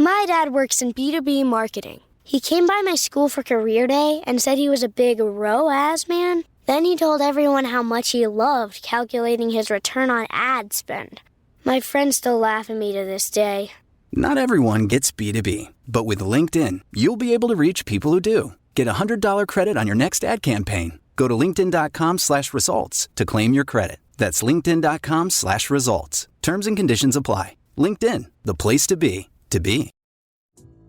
My dad works in B2B marketing. He came by my school for career day and said he was a big ROAS man. Then he told everyone how much he loved calculating his return on ad spend. My friends still laugh at me to this day. Not everyone gets B2B, but with LinkedIn, you'll be able to reach people who do. Get a $100 credit on your next ad campaign. Go to linkedin.com/results to claim your credit. That's linkedin.com/results. Terms and conditions apply. LinkedIn, the place to be, to be.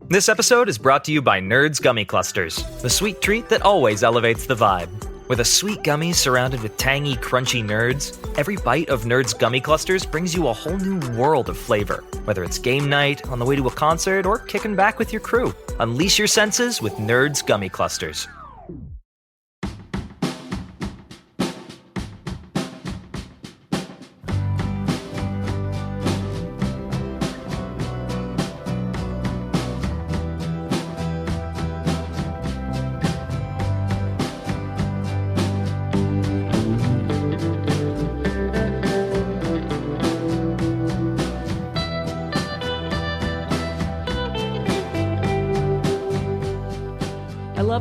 This episode is brought to you by Nerds Gummy Clusters, the sweet treat that always elevates the vibe. With a sweet gummy surrounded with tangy, crunchy nerds, every bite of Nerds Gummy Clusters brings you a whole new world of flavor. Whether it's game night, on the way to a concert, or kicking back with your crew, unleash your senses with Nerds Gummy Clusters.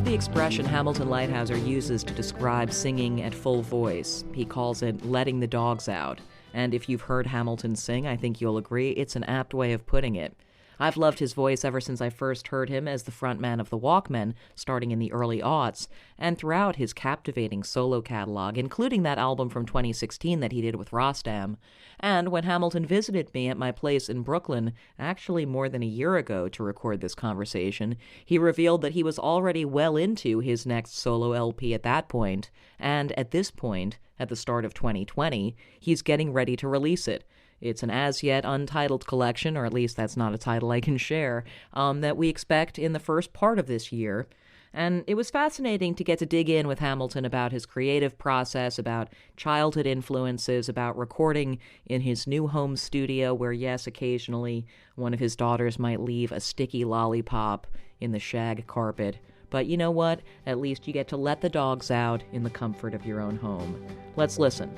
The expression Hamilton Leithauser uses to describe singing at full voice. He calls it letting the dogs out. And if you've heard Hamilton sing, I think you'll agree it's an apt way of putting it. I've loved his voice ever since I first heard him as the frontman of the Walkmen, starting in the early aughts, and throughout his captivating solo catalog, including that album from 2016 that he did with Rostam. And when Hamilton visited me at my place in Brooklyn, actually more than a year ago to record this conversation, he revealed that he was already well into his next solo LP at that point, and at this point, at the start of 2020, he's getting ready to release it. It's an as-yet untitled collection, or at least that's not a title I can share, that we expect in the first part of this year. And it was fascinating to get to dig in with Hamilton about his creative process, about childhood influences, about recording in his new home studio where, yes, occasionally one of his daughters might leave a sticky lollipop in the shag carpet. But you know what? At least you get to let the dogs out in the comfort of your own home. Let's listen.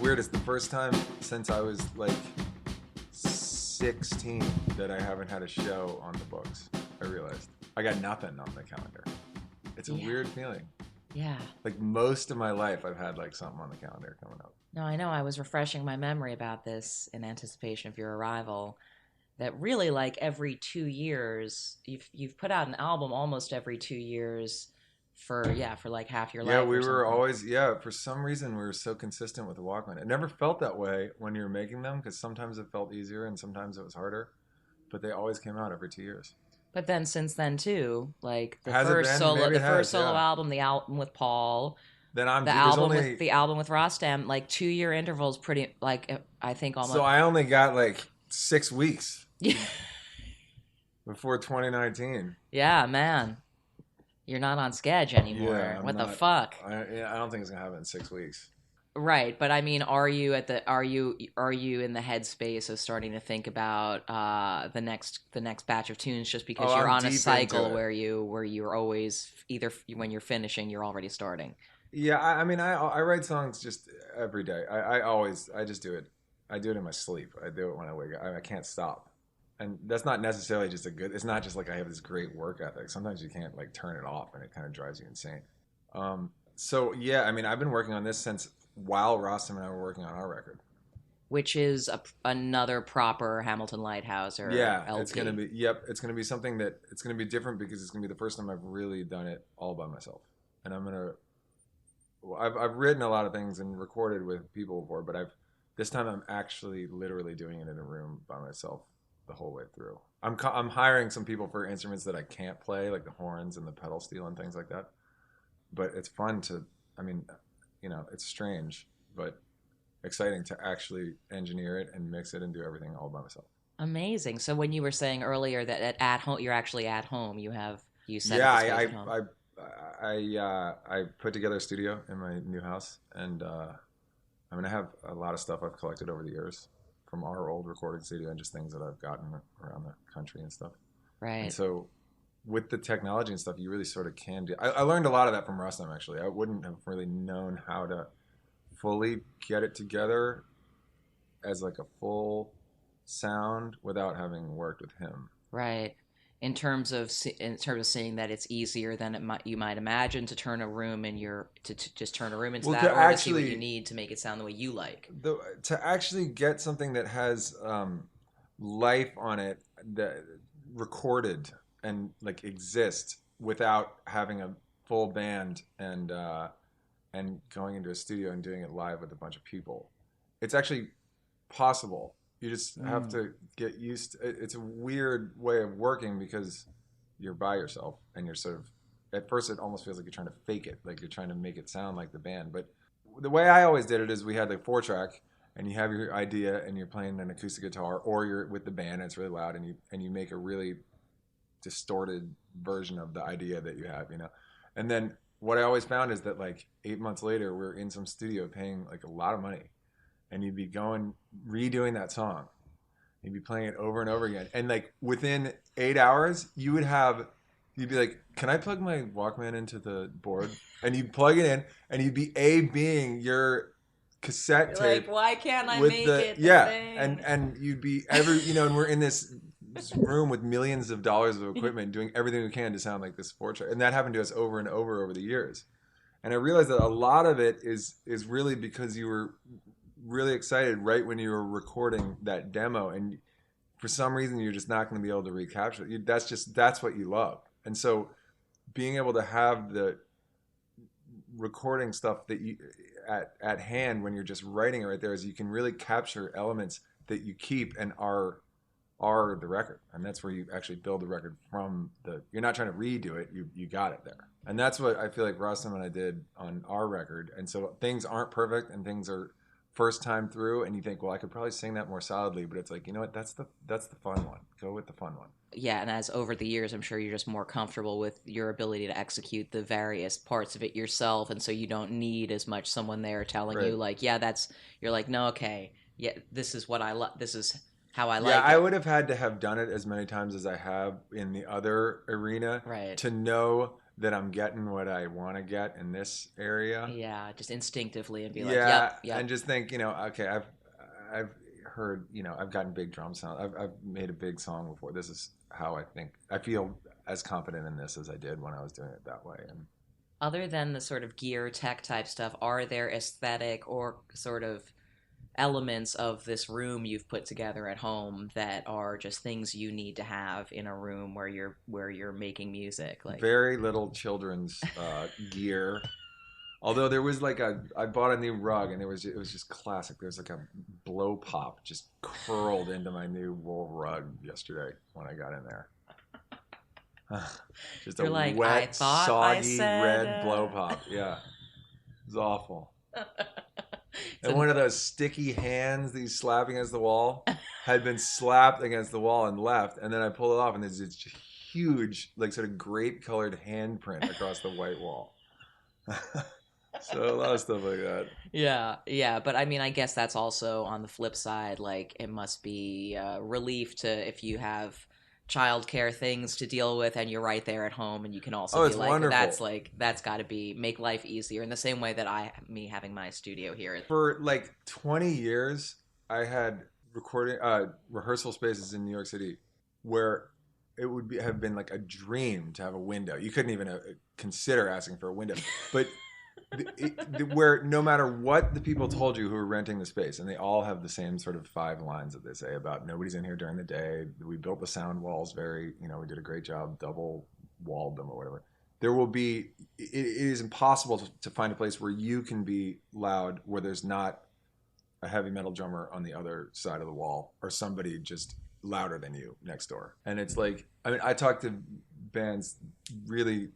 Weird. It's the first time since I was like 16 that I haven't had a show on the books. I realized I got nothing on the calendar. It's a weird feeling. Yeah. Like most of my life I've had like something on the calendar coming up. No, I know. I was refreshing my memory about this in anticipation of your arrival. That really, like every 2 years, you've put out an album almost every 2 years. For like half your life. Yeah, we were always, for some reason we were so consistent with the Walkman. It never felt that way when you were making them, because sometimes it felt easier and sometimes it was harder, but they always came out every 2 years. But then since then too, like the Has first solo yeah. album, the album with Paul, then the album with Rostam, like 2 year intervals, pretty like I think almost. So I only got like 6 weeks before 2019. Yeah, man. You're not on Sketch anymore. Yeah, what the fuck? I don't think it's gonna happen in 6 weeks. Right, but I mean, are you in the headspace of starting to think about the next batch of tunes? Just because you're on a cycle where you're always either when you're finishing, you're already starting. Yeah, I mean, I write songs just every day. I just do it. I do it in my sleep. I do it when I wake up. I can't stop. And that's not necessarily just it's not just like I have this great work ethic. Sometimes you can't like turn it off and it kind of drives you insane. So yeah, I mean, I've been working on this since while Rostam and I were working on our record. Which is another proper Hamilton Leithauser LP. It's going to be something that it's going to be different because it's going to be the first time I've really done it all by myself. And I've written a lot of things and recorded with people before, but this time I'm actually literally doing it in a room by myself the whole way through. I'm hiring some people for instruments that I can't play, like the horns and the pedal steel and things like that. But it's fun to, I mean, it's strange, but exciting to actually engineer it and mix it and do everything all by myself. Amazing. So when you were saying earlier that at home, you're actually at home, you set up the space at home. I put together a studio in my new house, and I have a lot of stuff I've collected over the years from our old recording studio and just things that I've gotten around the country and stuff. Right. And so with the technology and stuff, you really sort of can do. I learned a lot of that from Rustam, actually. I wouldn't have really known how to fully get it together as like a full sound without having worked with him. Right. In terms of seeing that it's easier than you might imagine to turn a room to just turn a room into that, or to see what you need to make it sound the way you like. To actually get something that has life on it, that recorded and like exist without having a full band and going into a studio and doing it live with a bunch of people, it's actually possible. You just have to get used to it. It's a weird way of working because you're by yourself and you're sort of, at first it almost feels like you're trying to fake it, like you're trying to make it sound like the band. But the way I always did it is we had like 4-track, and you have your idea and you're playing an acoustic guitar, or you're with the band and it's really loud, and you make a really distorted version of the idea that you have, And then what I always found is that like 8 months later, we're in some studio paying like a lot of money. And you'd be redoing that song. You'd be playing it over and over again. And like within 8 hours, you'd be like, can I plug my Walkman into the board? And you'd plug it in, and you'd be being your cassette tape. Like, why can't I make it? Thing? And you'd be and we're in this room with millions of dollars of equipment doing everything we can to sound like this 4-track. And that happened to us over and over the years. And I realized that a lot of it is really because you were really excited right when you were recording that demo, and for some reason you're just not going to be able to recapture it. That's what you love. And so being able to have the recording stuff that you at hand when you're just writing it right there, is you can really capture elements that you keep and are the record. And that's where you actually build the record from. You're not trying to redo it, you got it there. And that's what I feel like Rustam and I did on our record. And so things aren't perfect and things are first time through, and you think, well, I could probably sing that more solidly, but it's like, you know what, that's the fun one. Go with the fun one. Yeah, and as over the years, I'm sure you're just more comfortable with your ability to execute the various parts of it yourself, and so you don't need as much someone there telling you, like, yeah, you're like, no, okay, yeah, this is what I love, this is how I like it. Yeah, I would have had to have done it as many times as I have in the other arena to know that I'm getting what I want to get in this area. Yeah, just instinctively and be like, yep. And just think, okay, I've heard, I've gotten big drum sound. I've made a big song before. This is how I feel as confident in this as I did when I was doing it that way. And other than the sort of gear tech type stuff, are there aesthetic or sort of elements of this room you've put together at home that are just things you need to have in a room where you're making music? Like very little children's gear. Although there was like I bought a new rug, and it was just classic. There's like a blow pop just curled into my new wool rug yesterday when I got in there. Just You're a like, wet, soggy red blow pop. Yeah, it was awful. And one of those sticky hands that he's slapping against the wall had been slapped against the wall and left. And then I pull it off, and there's this huge, like, sort of grape-colored handprint across the white wall. So a lot of stuff like that. Yeah. But I mean, I guess that's also on the flip side. Like, it must be relief if you have childcare things to deal with, and you're right there at home, and you can also be like, wonderful. that's got to make life easier in the same way that me having my studio here. For like 20 years, I had rehearsal spaces in New York City where it would have been like a dream to have a window. You couldn't even consider asking for a window, but where no matter what the people told you who were renting the space, and they all have the same sort of 5 lines that they say about nobody's in here during the day. We built the sound walls we did a great job, double walled them or whatever. There will be, it is impossible to find a place where you can be loud, where there's not a heavy metal drummer on the other side of the wall or somebody just louder than you next door. And it's like, I mean, I talk to bands, really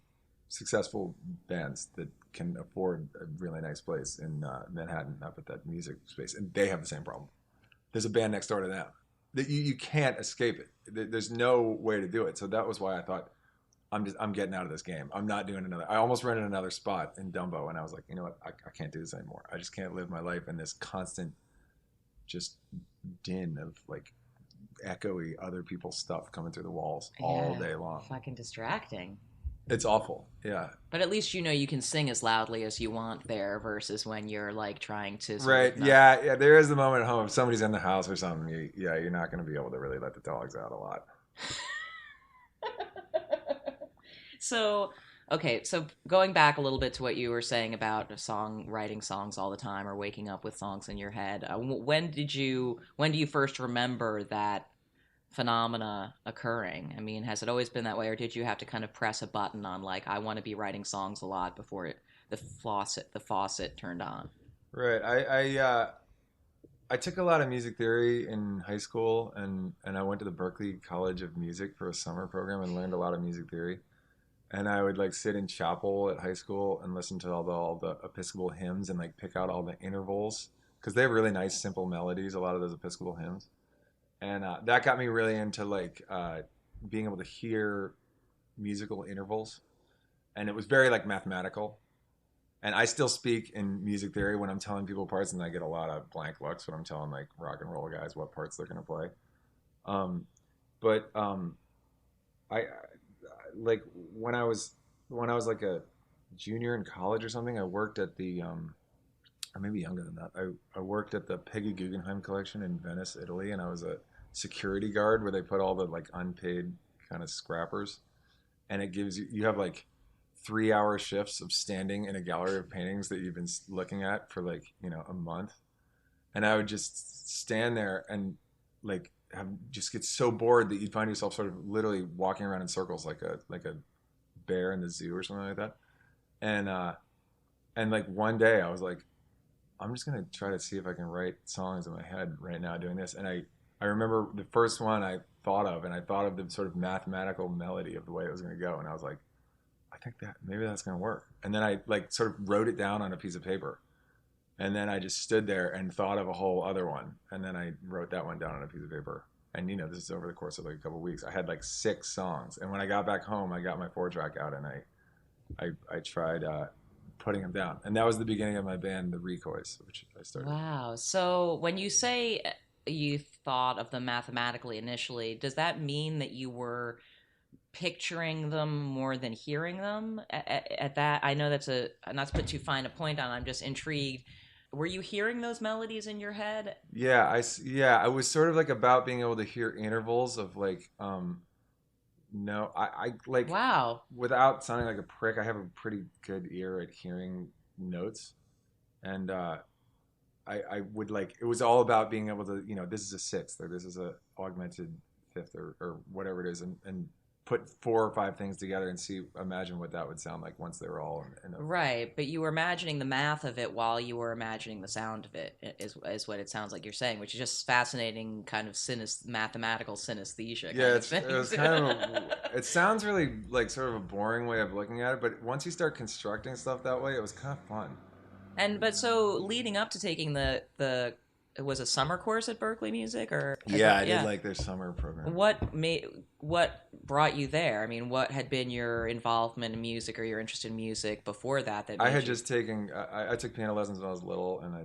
successful bands that can afford a really nice place in Manhattan up at that music space, and they have the same problem. There's a band next door to them that you can't escape it. There's no way to do it. So that was why I thought, I'm getting out of this game. I'm not doing another. I almost rented another spot in Dumbo, and I was like, you know what, I can't do this anymore. I just can't live my life in this constant just din of like echoey other people's stuff coming through the walls all day long. Fucking distracting. It's awful. Yeah. But at least you can sing as loudly as you want there versus when you're like trying to Right. Yeah. There is the moment at home if somebody's in the house or something. You're not going to be able to really let the dogs out a lot. So going back a little bit to what you were saying about writing songs all the time or waking up with songs in your head, when do you first remember that phenomena occurring? I mean, has it always been that way, or did you have to kind of press a button on like, I want to be writing songs a lot before the faucet turned on? Right. I took a lot of music theory in high school, and I went to the Berklee College of Music for a summer program and learned a lot of music theory. And I would like sit in chapel at high school and listen to all the Episcopal hymns and like pick out all the intervals because they have really nice simple melodies, a lot of those Episcopal hymns. And that got me really into like being able to hear musical intervals. And it was very like mathematical. And I still speak in music theory when I'm telling people parts, and I get a lot of blank looks when I'm telling like rock and roll guys what parts they're going to play. I like when I was like a junior in college or something, I worked at the or maybe younger than that. I worked at the Peggy Guggenheim collection in Venice, Italy, and I was a security guard where they put all the like unpaid kind of scrappers, and it gives you have like 3-hour shifts of standing in a gallery of paintings that you've been looking at for like, a month. And I would just stand there and like just get so bored that you'd find yourself sort of literally walking around in circles like a bear in the zoo or something like that. And like one day I was like, I'm just going to try to see if I can write songs in my head right now doing this. And I remember the first one I thought of the sort of mathematical melody of the way it was going to go. And I was like, I think that maybe that's going to work. And then I like sort of wrote it down on a piece of paper. And then I just stood there and thought of a whole other one. And then I wrote that one down on a piece of paper. And, this is over the course of like a couple of weeks. I had like 6 songs. And when I got back home, I got my 4-track out and I tried putting them down. And that was the beginning of my band, The Recoys, which I started. Wow. So when you say you thought of them mathematically initially, does that mean that you were picturing them more than hearing them at that? I know that's not to put too fine a point on, I'm just intrigued. Were you hearing those melodies in your head? Yeah, I was sort of like about being able to hear intervals of like, no, I like, wow. Without sounding like a prick, I have a pretty good ear at hearing notes. And I would like, it was all about being able to, this is a sixth or this is a augmented fifth or whatever it is. And put 4 or 5 things together and imagine what that would sound like once they were all in a... Right, but you were imagining the math of it while you were imagining the sound of it, is what it sounds like you're saying, which is just fascinating kind of mathematical synesthesia. Yeah, it was kind of it sounds really like sort of a boring way of looking at it, but once you start constructing stuff that way, it was kind of fun. But so leading up to taking the it was a summer course at Berklee Music, or I did like their summer program. What brought you there? I mean, what had been your involvement in music or your interest in music before that? I had just taken. I took piano lessons when I was little, and I,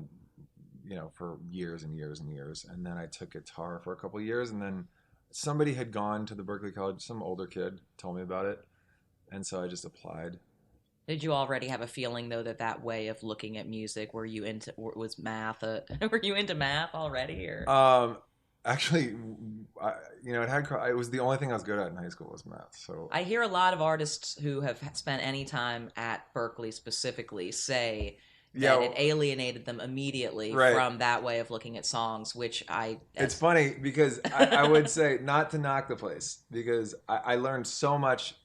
for years and years and years, and then I took guitar for a couple of years, and then somebody had gone to the Berklee College. Some older kid told me about it, and so I just applied. Did you already have a feeling though that way of looking at music? Were you into Were you into math already, or? Actually, it was the only thing I was good at in high school was math. So I hear a lot of artists who have spent any time at Berklee specifically say that it alienated them immediately from that way of looking at songs, which It's funny because I would say not to knock the place because I learned so much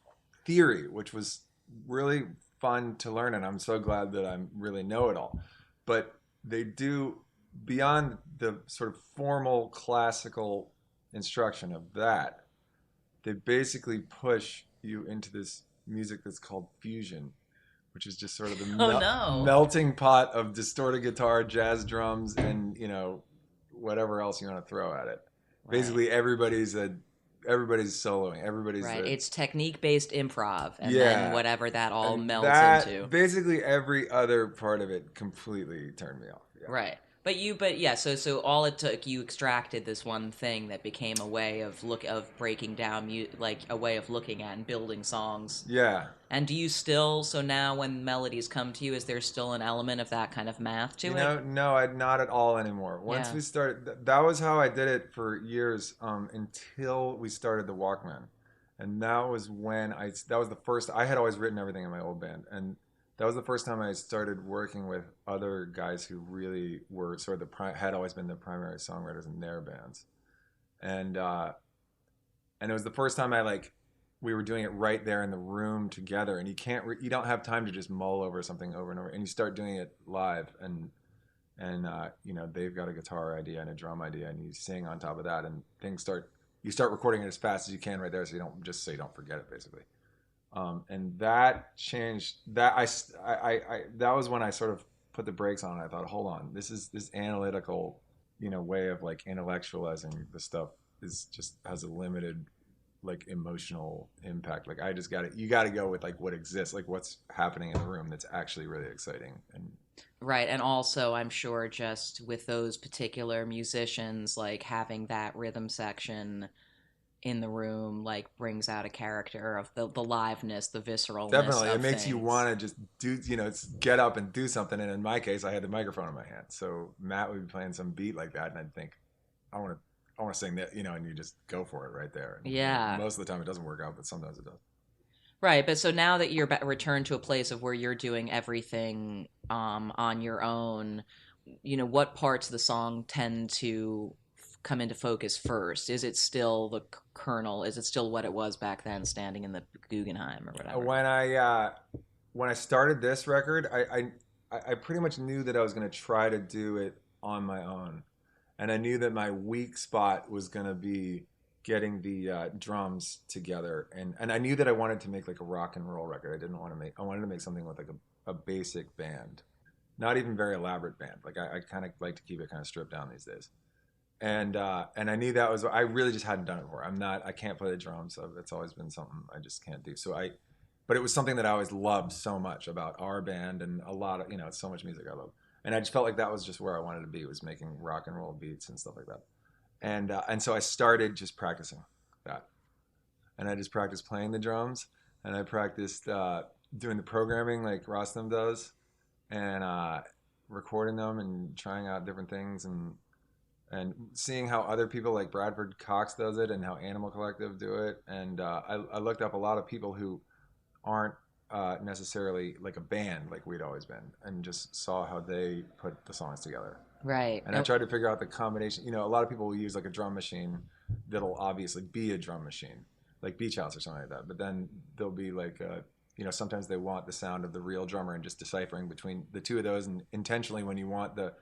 theory, which was really fun to learn, and I'm so glad that I really know it all. But they do, beyond the sort of formal classical instruction of that, they basically push you into this music that's called fusion, which is just sort of the melting pot of distorted guitar, jazz drums, and whatever else you want to throw at it. Right. Basically, everybody's soloing. Everybody's it's technique-based improv, and then whatever that all melds into. Basically, every other part of it completely turned me off. Yeah. Right, So all it took, you extracted this one thing that became a way of breaking down, like a way of looking at and building songs. Yeah. And do you still, so now when melodies come to you, is there still an element of that kind of math to it? No, not at all anymore. Once Yeah. we started, that was how I did it for years, until we started the Walkmen. And that was when that was the first, I had always written everything in my old band. And that was the first time I started working with other guys who really were sort of had always been the primary songwriters in their bands. And it was the first time we were doing it right there in the room together, and you don't have time to just mull over something over and over, and you start doing it live, and they've got a guitar idea and a drum idea, and you sing on top of that, and you start recording it as fast as you can right there, so you don't forget it, basically. And that changed that. That was when I sort of put the brakes on. I thought, hold on, this analytical, way of intellectualizing the stuff has a limited emotional impact. You got to go with what exists, what's happening in the room that's actually really exciting. And right. And also, I'm sure just with those particular musicians, having that rhythm section in the room brings out a character of the liveness, the visceralness. Definitely, it makes things. You want to just do, get up and do something. And in my case, I had the microphone in my hand, so Matt would be playing some beat like that, and I'd think, I want to sing that, and you just go for it right there. And yeah. Most of the time, it doesn't work out, but sometimes it does. Right, but so now that you're returned to a place of where you're doing everything on your own, what parts of the song tend to come into focus first? Is it still the kernel? Is it still what it was back then, standing in the Guggenheim or whatever? When I started this record, I pretty much knew that I was going to try to do it on my own, and I knew that my weak spot was going to be getting the drums together, and I knew that I wanted to make a rock and roll record. I wanted to make something with a basic band, not even very elaborate band. I kind of like to keep it kind of stripped down these days. And I knew that was, I really just hadn't done it before. I can't play the drums. So it's always been something I just can't do. But it was something that I always loved so much about our band, and a lot of, it's so much music I love. And I just felt like that was just where I wanted to be, was making rock and roll beats and stuff like that. And so I started just practicing that. And I just practiced playing the drums, and I practiced doing the programming like Rostam does, and recording them and trying out different things, and seeing how other people like Bradford Cox does it, and how Animal Collective do it. And I looked up a lot of people who aren't necessarily like a band like we'd always been, and just saw how they put the songs together. Right. And I tried to figure out the combination. A lot of people will use a drum machine that'll obviously be a drum machine, like Beach House or something like that. But then there'll be sometimes they want the sound of the real drummer, and just deciphering between the two of those, and intentionally when you want the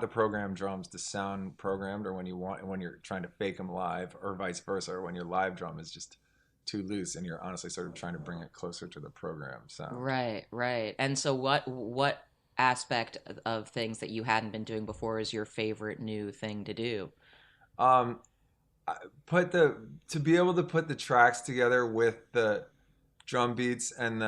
programmed drums to sound programmed, or when you're trying to fake them live, or vice versa, or when your live drum is just too loose and you're honestly sort of trying to bring it closer to the program sound. Right. And so what aspect of things that you hadn't been doing before is your favorite new thing to do? To be able to put the tracks together with the drum beats, and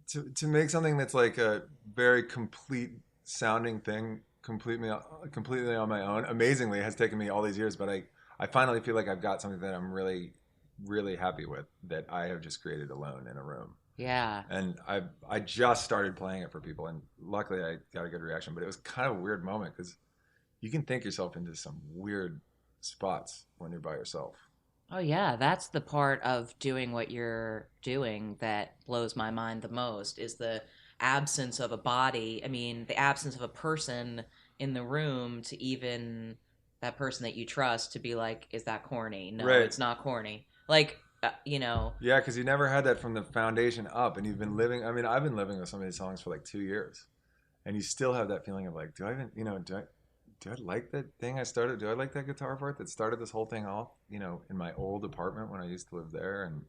to make something that's a very complete sounding thing, completely on my own. Amazingly, it has taken me all these years, but I finally feel like I've got something that I'm really, really happy with, that I have just created alone in a room. Yeah. And I just started playing it for people, and luckily I got a good reaction. But it was kind of a weird moment, because you can think yourself into some weird spots when you're by yourself. Oh yeah, that's the part of doing what you're doing that blows my mind the most, is the absence of a body. I mean, the absence of a person in the room, to even that person that you trust to be like, is that corny? No, right. It's not corny. Yeah, because you never had that from the foundation up, and you've been living. I mean, I've been living with some of these songs for 2 years, and you still have that feeling of do I even, do I like that thing I started? Do I like that guitar part that started this whole thing off, in my old apartment when I used to live there? And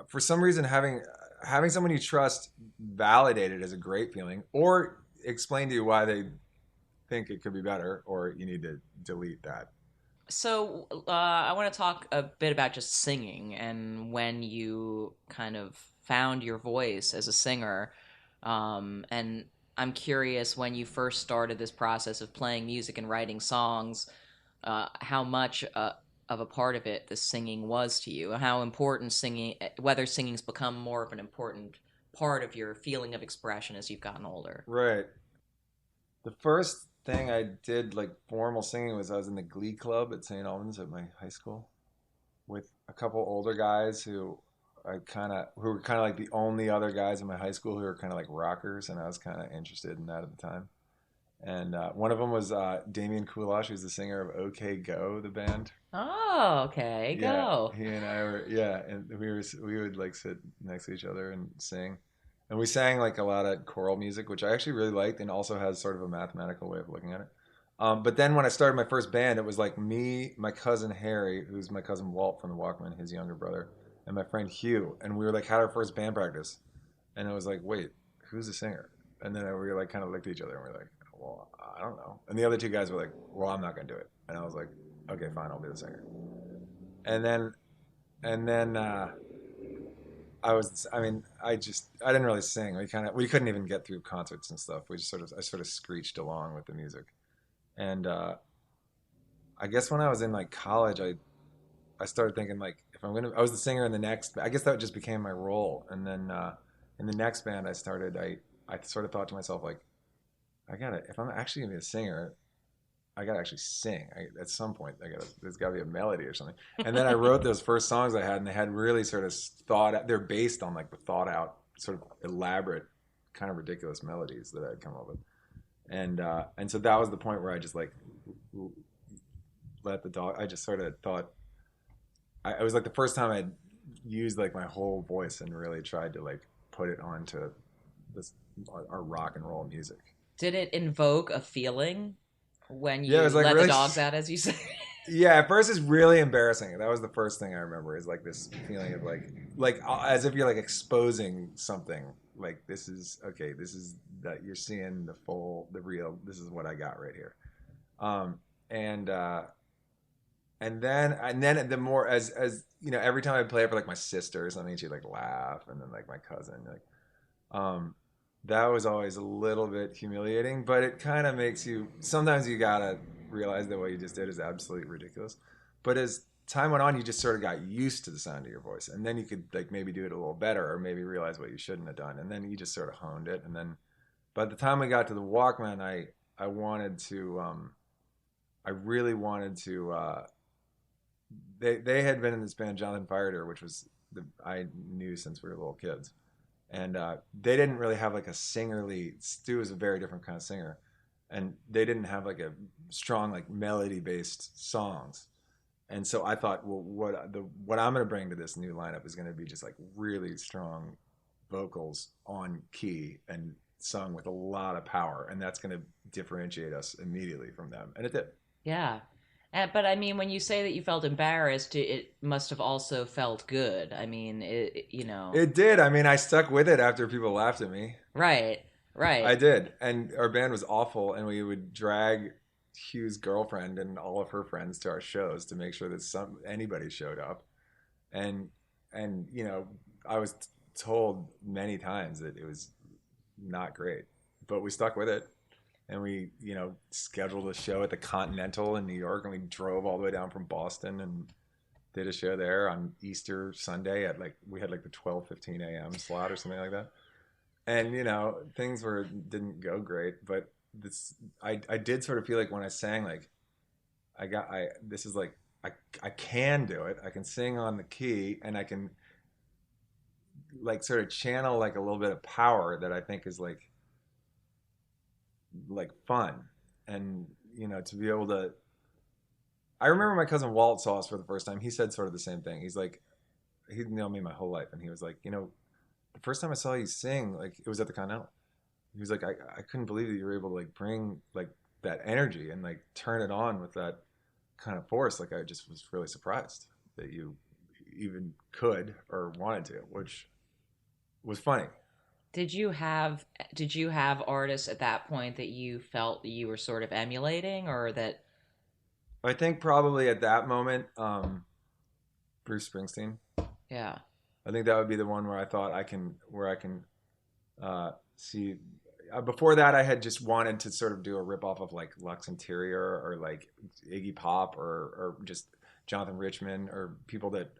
for some reason, having someone you trust validate it is a great feeling, or explain to you why they think it could be better, or you need to delete that. So I want to talk a bit about just singing, and when you kind of found your voice as a singer, and I'm curious, when you first started this process of playing music and writing songs, how much of a part of it the singing was to you, how important singing, whether singing's become more of an important part of your feeling of expression as you've gotten older. Right. The first thing I did, like formal singing, was I was in the Glee Club at St. Albans at my high school with a couple older guys who were kind of like the only other guys in my high school who were kind of like rockers, and I was kind of interested in that at the time. And one of them was Damian Kulash, who's the singer of OK Go, the band. Oh, okay, go. Yeah, he and I were, and we would like sit next to each other and sing. And we sang like a lot of choral music, which I actually really liked, and also has sort of a mathematical way of looking at it. But then when I started my first band, it was like me, my cousin Harry, who's my cousin Walt from the Walkmen, his younger brother, and my friend Hugh. And we were like had our first band practice, and I was like, wait, who's the singer? And then we like kind of looked at each other and we were like, well, I don't know. And the other two guys were like, well, I'm not gonna do it. And I was like, okay, fine, I'll be the singer. And then I didn't really sing. We couldn't even get through concerts and stuff. I sort of screeched along with the music. And I guess when I was in like college, I started thinking like, I was the singer in the next, I guess that just became my role. And then in the next band I sort of thought to myself like, if I'm actually gonna be a singer, I gotta actually sing. At some point, there's gotta be a melody or something. And then I wrote those first songs I had, and they had really sort of they're based on like the thought out, sort of elaborate, kind of ridiculous melodies that I'd come up with. And so that was the point where I just like let the dog. I just sort of thought, it was like the first time I'd used like my whole voice and really tried to like put it onto our rock and roll music. Did it invoke a feeling when you it was like let really, the dogs out, as you say? Yeah, at first it's really embarrassing. That was the first thing I remember, is like this feeling of like as if you're like exposing something. Like this is that you're seeing the real. This is what I got right here. And then the more as you know, every time I play it for like my sister or something, she'd like laugh, and then like my cousin, like that was always a little bit humiliating, but it kind of makes you, sometimes you gotta realize that what you just did is absolutely ridiculous. But as time went on, you just sort of got used to the sound of your voice, and then you could like maybe do it a little better, or maybe realize what you shouldn't have done, and then you just sort of honed it. And then by the time we got to the Walkman, I wanted to I really wanted to they had been in this band Jonathan Fireter, which was I knew since we were little kids. And they didn't really have like a singer lead. Stu is a very different kind of singer, and they didn't have like a strong like melody based songs. And so I thought, well, what I'm going to bring to this new lineup is going to be just like really strong vocals on key and sung with a lot of power, and that's going to differentiate us immediately from them. And it did. Yeah. But I mean, when you say that you felt embarrassed, it must have also felt good. I mean, It did. I mean, I stuck with it after people laughed at me. Right. I did. And our band was awful, and we would drag Hugh's girlfriend and all of her friends to our shows to make sure that anybody showed up. And you know, I was told many times that it was not great, but we stuck with it. And we, you know, scheduled a show at the Continental in New York, and we drove all the way down from Boston and did a show there on Easter Sunday at we had like the 12:15 a.m. slot or something like that. And, you know, things didn't go great, but I did sort of feel like when I sang, like I can do it. I can sing on the key, and I can like sort of channel like a little bit of power that I think is like fun. And you know, to be able to, I remember my cousin Walt saw us for the first time. He said sort of the same thing. He's like, he'd known me my whole life, and he was like, you know, the first time I saw you sing, like it was at the Continental. He was like, I couldn't believe that you were able to like bring like that energy and like turn it on with that kind of force. Like I just was really surprised that you even could or wanted to, which was funny. Did you have artists at that point that you felt you were sort of emulating, or that? I think probably at that moment, Bruce Springsteen. Yeah. I think that would be the one where I thought I can see. before that, I had just wanted to sort of do a ripoff of like Lux Interior or like Iggy Pop or just Jonathan Richman or people that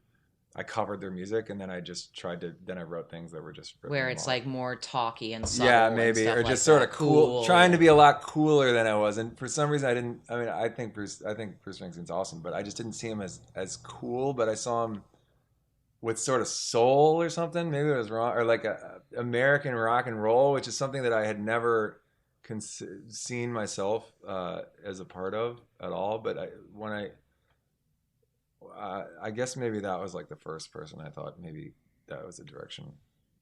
I covered their music, and then I just tried to. Then I wrote things that were just Where it's like more talky and subtle. yeah, and maybe, stuff or like just sort that. of cool, trying to be a lot cooler than I was. And for some reason, I didn't. I mean, I think Bruce Springsteen's awesome, but I just didn't see him as cool. But I saw him with sort of soul or something. Maybe it was wrong, or like a American rock and roll, which is something that I had never seen myself as a part of at all. But I guess maybe that was like the first person I thought maybe that was a direction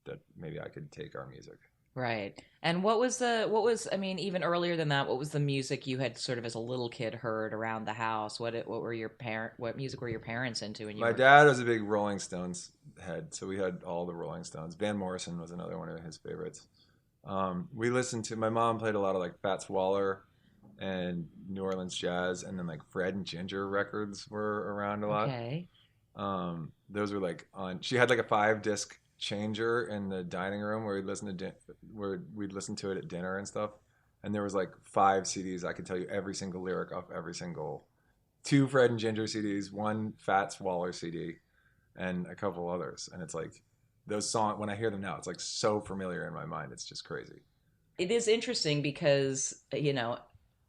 that maybe I could take our music. Right. And I mean, even earlier than that, what was the music you had sort of as a little kid heard around the house? What music were your parents into? When My dad was a big Rolling Stones head, so we had all the Rolling Stones. Van Morrison was another one of his favorites. We listened to, my mom played a lot of like Fats Waller and New Orleans jazz, and then like Fred and Ginger records were around a lot. Okay. Those were like she had like a 5-disc changer in the dining room where we'd listen to it at dinner and stuff, and there was like 5 CDs. I could tell you every single lyric off every single 2 Fred and Ginger CDs, 1 Fats Waller CD, and a couple others. And it's like those songs, when I hear them now, it's like so familiar in my mind. It's just crazy. It is interesting because,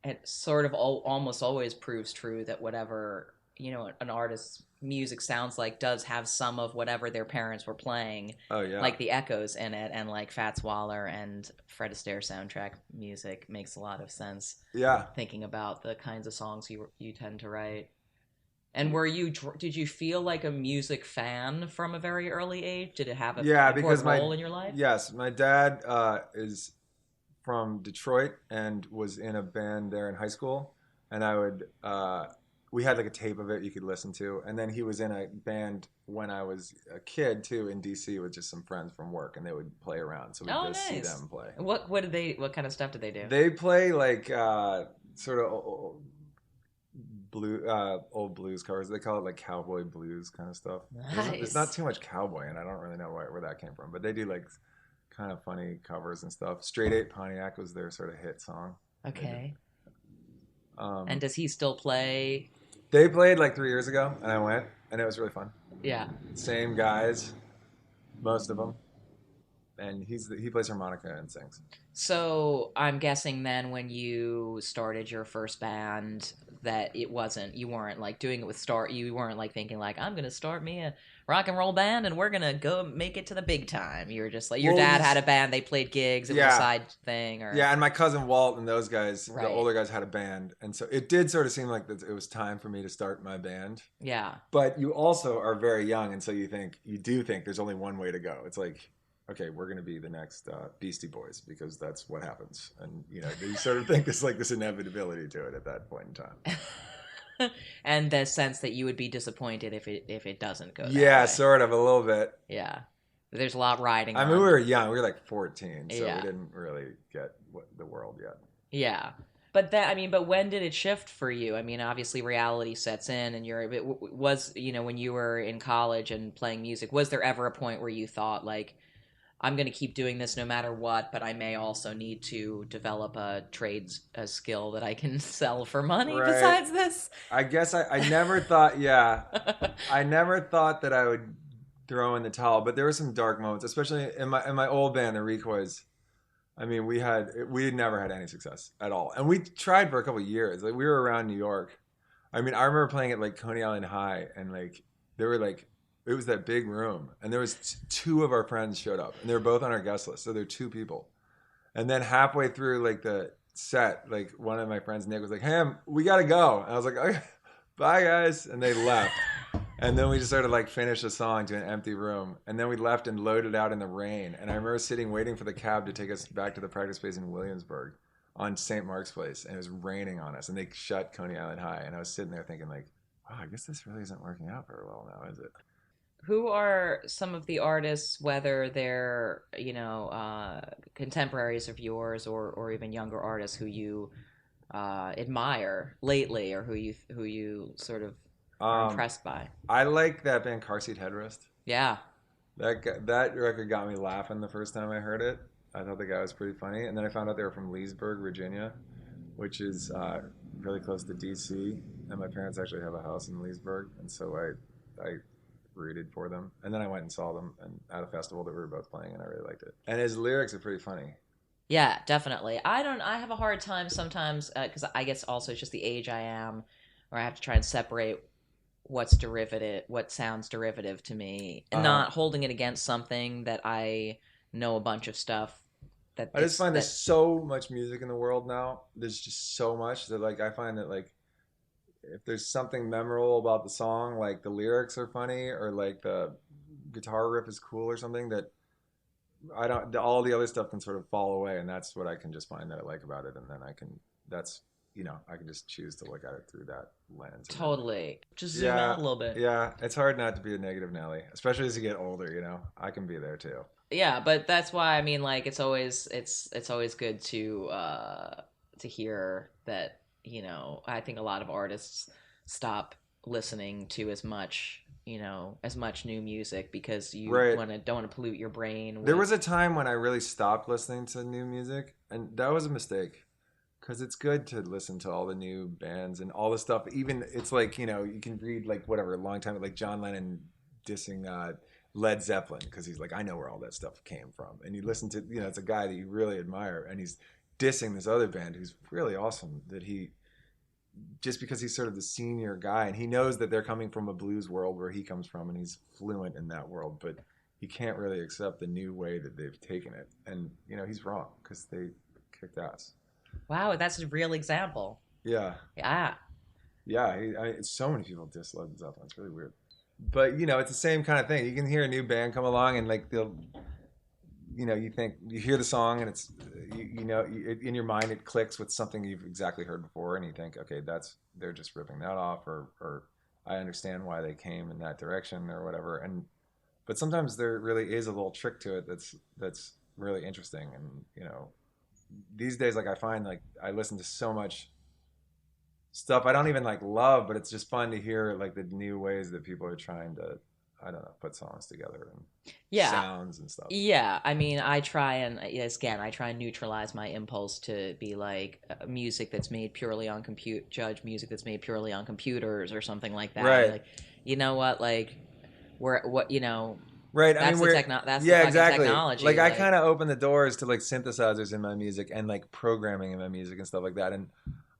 it sort of almost always proves true that whatever, an artist's music sounds like does have some of whatever their parents were playing. Oh, yeah. Like the echoes in it, and like Fats Waller and Fred Astaire soundtrack music makes a lot of sense. Yeah. Thinking about the kinds of songs you tend to write. And did you feel like a music fan from a very early age? Did it have a important role in your life? Yes, my dad is from Detroit and was in a band there in high school, and we had like a tape of it you could listen to, and then he was in a band when I was a kid too in DC with just some friends from work, and they would play around, so we'd go see them play. What kind of stuff did they do? They play like sort of old blues covers. They call it like cowboy blues kind of stuff. Nice. There's not too much cowboy, and I don't really know where that came from, but they do like kind of funny covers and stuff. Straight 8 Pontiac was their sort of hit song. Okay. And does he still play? They played like 3 years ago, and I went, and it was really fun. Yeah. Same guys, most of them, and he plays harmonica and sings. So I'm guessing then when you started your first band that you weren't like doing it with you weren't like thinking like, I'm gonna start me a rock and roll band and we're gonna go make it to the big time. You were just like, your dad had a band, they played gigs, it was a side thing, or yeah, and my cousin Walt and those guys, right. The older guys, had a band, and so it did sort of seem like it was time for me to start my band. Yeah. But you also are very young, and so you do think there's only one way to go. It's like, okay, we're going to be the next Beastie Boys because that's what happens. And, you sort of think there's like this inevitability to it at that point in time. And the sense that you would be disappointed if it doesn't go that yeah, way. Sort of, a little bit. Yeah. There's a lot riding on. I mean, we were young. We were like 14, so yeah. We didn't really get the world yet. Yeah. But but when did it shift for you? I mean, obviously reality sets in, and when you were in college and playing music, was there ever a point where you thought like, I'm going to keep doing this no matter what, but I may also need to develop a skill that I can sell for money besides this? I guess I never thought, I never thought that I would throw in the towel, but there were some dark moments, especially in my old band, the Recoys. I mean, we had never had any success at all. And we tried for a couple of years. Like, we were around New York. I mean, I remember playing at like Coney Island High, and like there were like, it was that big room, and there was 2 of our friends showed up, and they were both on our guest list, so there were 2 people. And then halfway through like the set, like one of my friends, Nick, was like, "Hey, we gotta go." And I was like, "Okay, bye guys," and they left. And then we just sort of like finished a song to an empty room, and then we left and loaded out in the rain. And I remember waiting for the cab to take us back to the practice space in Williamsburg on St. Mark's Place, and it was raining on us, and they shut Coney Island High, and I was sitting there thinking like, wow, I guess this really isn't working out very well now, is it? Who are some of the artists, whether they're, contemporaries of yours or even younger artists who you admire lately, or who you sort of are impressed by? I like that band Car Seat Headrest. Yeah. That record got me laughing the first time I heard it. I thought the guy was pretty funny. And then I found out they were from Leesburg, Virginia, which is really close to DC. And my parents actually have a house in Leesburg, and so I rooted for them. And then I went and saw them and at a festival that we were both playing, and I really liked it. And his lyrics are pretty funny. Yeah, definitely. I have a hard time sometimes because I guess also it's just the age I am, where I have to try and separate what sounds derivative to me, and not holding it against something that I know a bunch of stuff. I just find there's so much music in the world now. There's just so much that like I find that like if there's something memorable about the song, like the lyrics are funny or like the guitar riff is cool or something, that all the other stuff can sort of fall away, and that's what I can just find that I like about it, and then I can just choose to look at it through that lens. Totally. Just zoom out a little bit. Yeah, it's hard not to be a negative Nelly, especially as you get older, I can be there too. Yeah, but that's why I mean, like, it's always good to hear that, I think a lot of artists stop listening to as much new music because you don't want to pollute your brain. There was a time when I really stopped listening to new music, and that was a mistake. Because it's good to listen to all the new bands and all the stuff. Even it's like, you can read like whatever, a long time, like John Lennon dissing Led Zeppelin because he's like, I know where all that stuff came from. And you listen to, it's a guy that you really admire, and he's dissing this other band who's really awesome, that just because he's sort of the senior guy and he knows that they're coming from a blues world where he comes from and he's fluent in that world, but he can't really accept the new way that they've taken it. And, he's wrong because they kicked ass. Wow, that's a real example. Yeah. Yeah. Yeah, so many people diss Led Zeppelin. It's really weird. But, it's the same kind of thing. You can hear a new band come along and, like, they'll, you hear the song and it's, in your mind it clicks with something you've exactly heard before, and you think, okay, they're just ripping that off, or I understand why they came in that direction or whatever. But sometimes there really is a little trick to it that's really interesting. And, these days, like, I find, like, I listen to so much stuff I don't even, like, love, but it's just fun to hear, like, the new ways that people are trying to, I don't know, put songs together and sounds and stuff. Yeah, I mean, I try and neutralize my impulse to be like music that's made purely on judge music that's made purely on computers or something like that. Right. Like, you know what, like, Right, that's the exactly. technology. Like I kind of opened the doors to like synthesizers in my music and like programming in my music and stuff like that, and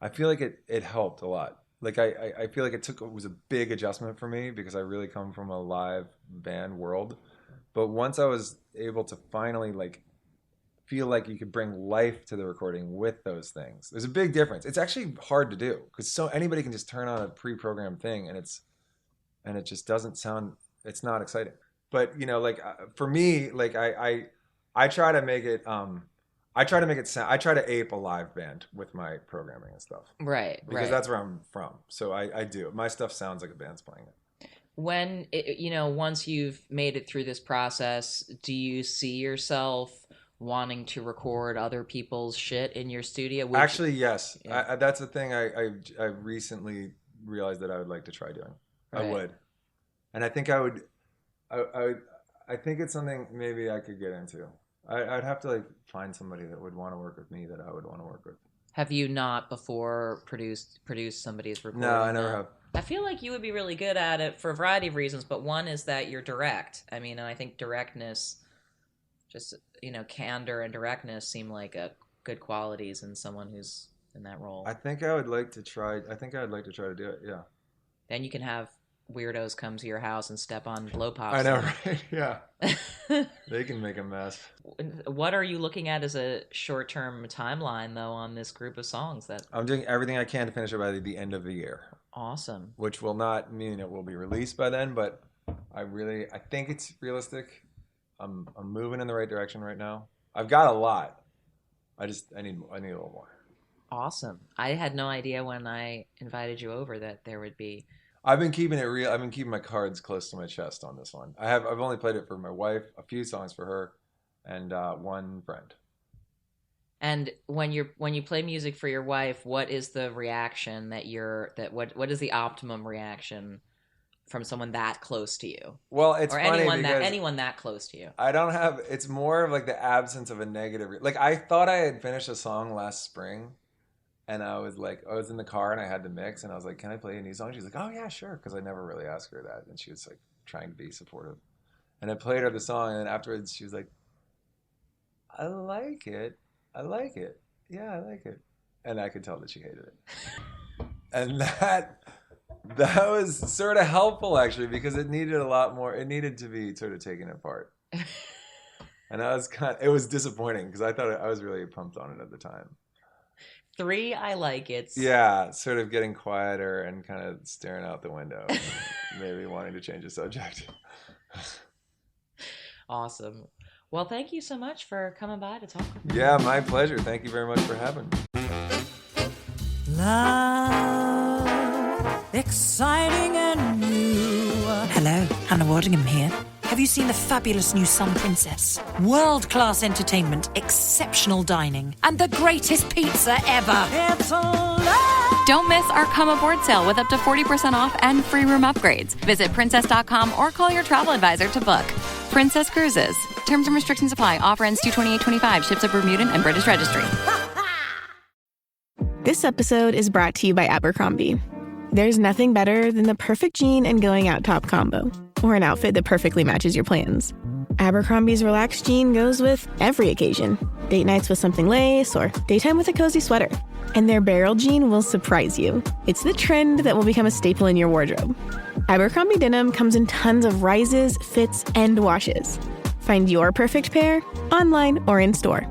I feel like it helped a lot. Like I feel like it was a big adjustment for me because I really come from a live band world. But once I was able to finally like feel like you could bring life to the recording with those things, there's a big difference. It's actually hard to do because anybody can just turn on a pre-programmed thing and it just doesn't sound. It's not exciting. But like for me, like I try to make it sound. I try to ape a live band with my programming and stuff. Right. Because that's where I'm from. So I do. My stuff sounds like a band's playing it. When once you've made it through this process, do you see yourself wanting to record other people's shit in your studio? Actually, yes. Yeah. That's the thing I recently realized that I would like to try doing. Right. I would, and I think I would. I think it's something maybe I could get into. I'd have to like find somebody that would want to work with me that I would want to work with. Have you not before produced somebody's recording? No, I never have. I feel like you would be really good at it for a variety of reasons, but one is that you're direct. I mean, and I think directness, just candor and directness seem like good qualities in someone who's in that role. I think I would like to try. I think I'd like to try to do it. Yeah. Then you can have weirdos come to your house and step on blow pops. I know, right? Yeah. They can make a mess. What are you looking at as a short-term timeline, though, on this group of songs? That I'm doing everything I can to finish it by the end of the year. Awesome. Which will not mean it will be released by then, but I think it's realistic. I'm moving in the right direction right now. I've got a lot. I need a little more. Awesome. I had no idea when I invited you over that there would be. I've been keeping it real. I've been keeping my cards close to my chest on this one. I've only played it for my wife, a few songs for her, and one friend. And when you play music for your wife, what is the reaction what is the optimum reaction from someone that close to you? Well, it's or funny anyone that close to you. I don't have. It's more of like the absence of a negative. Like I thought I had finished a song last spring, and I was in the car and I had to mix, and I was like, "Can I play a new song?" She's like, "Oh yeah, sure," because I never really asked her that, and she was like trying to be supportive. And I played her the song, and then afterwards she was like, "I like it. Yeah, I like it," and I could tell that she hated it, and that was sort of helpful actually because it needed a lot more. It needed to be sort of taken apart. And it was disappointing because I thought I was really pumped on it at the time. 3 I like it. Yeah, sort of getting quieter and kind of staring out the window, maybe wanting to change the subject. Awesome. Well, thank you so much for coming by to talk with me. Yeah, my pleasure. Thank you very much for having me. Love, exciting and new. Hello, Hannah Waddingham here. Have you seen the fabulous new Sun Princess? World-class entertainment, exceptional dining, and the greatest pizza ever. It's alive. Don't miss our Come Aboard sale with up to 40% off and free room upgrades. Visit princess.com or call your travel advisor to book. Princess Cruises. Terms and restrictions apply. Offer ends 2/28/25. Ships at Bermudan and British Registry. This episode is brought to you by Abercrombie. There's nothing better than the perfect jean and going out top combo, or an outfit that perfectly matches your plans. Abercrombie's relaxed jean goes with every occasion. Date nights with something lace, or daytime with a cozy sweater. And their barrel jean will surprise you. It's the trend that will become a staple in your wardrobe. Abercrombie denim comes in tons of rises, fits, and washes. Find your perfect pair online or in store.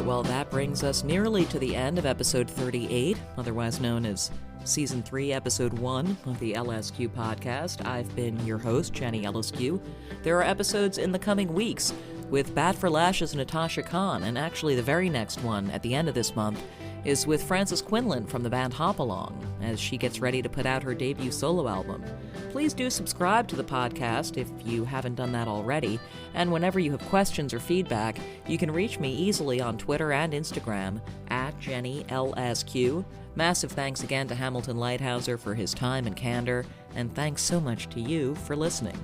Well, that brings us nearly to the end of episode 38, otherwise known as Season 3, Episode 1 of the LSQ podcast. I've been your host, Jenny LSQ. There are episodes in the coming weeks with Bat for Lash's Natasha Khan, and actually the very next one at the end of this month is with Frances Quinlan from the band Hopalong, as she gets ready to put out her debut solo album. Please do subscribe to the podcast if you haven't done that already, and whenever you have questions or feedback, you can reach me easily on Twitter and Instagram at JennyLSQ. Massive thanks again to Hamilton Leithauser for his time and candor, and thanks so much to you for listening.